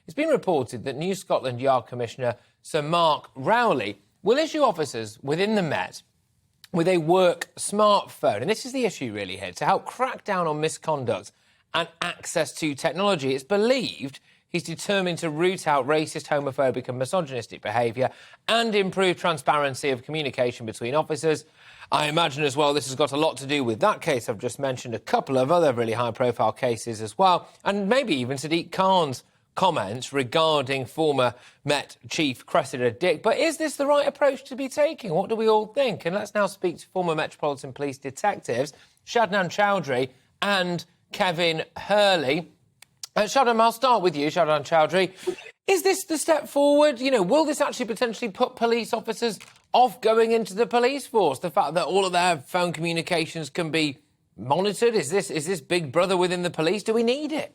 It's been reported that New Scotland Yard Commissioner Sir Mark Rowley will issue officers within the Met with a work smartphone. And this is the issue really here, to help crack down on misconduct and access to technology. It's believed he's determined to root out racist, homophobic and misogynistic behaviour and improve transparency of communication between officers. I imagine as well this has got a lot to do with that case I've just mentioned, a couple of other really high-profile cases as well, and maybe even Sadiq Khan's comments regarding former Met Chief Cressida Dick. But is this the right approach to be taking? What do we all think? And let's now speak to former Metropolitan Police detectives Shabnam Chaudhri and Kevin Hurley. Shabnam, I'll start with you, Shabnam Chaudhri. Is this the step forward? You know, will this actually potentially put police officers off going into the police force? The fact that all of their phone communications can be monitored? Is this Big Brother within the police? Do we need it?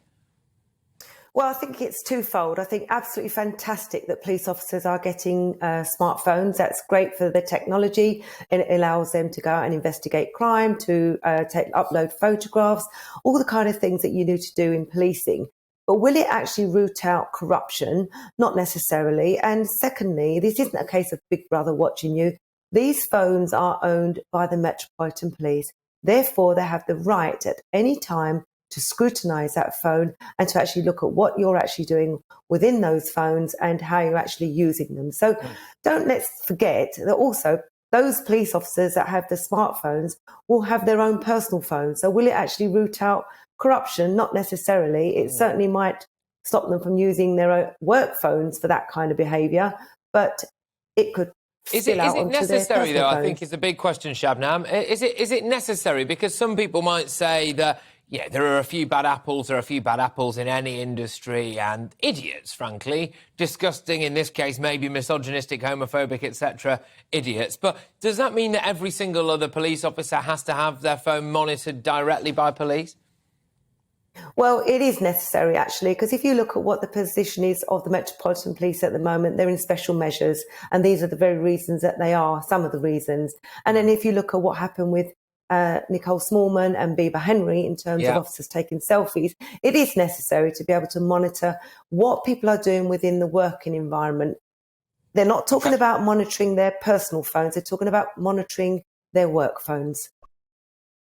Well, I think it's twofold. I think absolutely fantastic that police officers are getting smartphones. That's great for the technology. It allows them to go out and investigate crime, to upload photographs, all the kind of things that you need to do in policing. But will it actually root out corruption? Not necessarily. And secondly, this isn't a case of Big Brother watching you. These phones are owned by the Metropolitan Police. Therefore, they have the right at any time to scrutinise that phone and to actually look at what you're actually doing within those phones and how you're actually using them. So let's forget that also those police officers that have the smartphones will have their own personal phones. So will it actually root out corruption? Not necessarily. It certainly might stop them from using their own work phones for that kind of behaviour, but it could. Is it necessary, though? I think is the big question, Shabnam. Is it necessary? Because some people might say that, yeah, there are a few bad apples. There are a few bad apples in any industry, and idiots, frankly, disgusting. In this case, maybe misogynistic, homophobic, etc. Idiots. But does that mean that every single other police officer has to have their phone monitored directly by police? Well, it is necessary, actually, because if you look at what the position is of the Metropolitan Police at the moment, they're in special measures, and these are the very reasons that they are, some of the reasons. And then if you look at what happened with Nicole Smallman and Bieber Henry in terms of officers taking selfies, it is necessary to be able to monitor what people are doing within the working environment. They're not talking about monitoring their personal phones, they're talking about monitoring their work phones.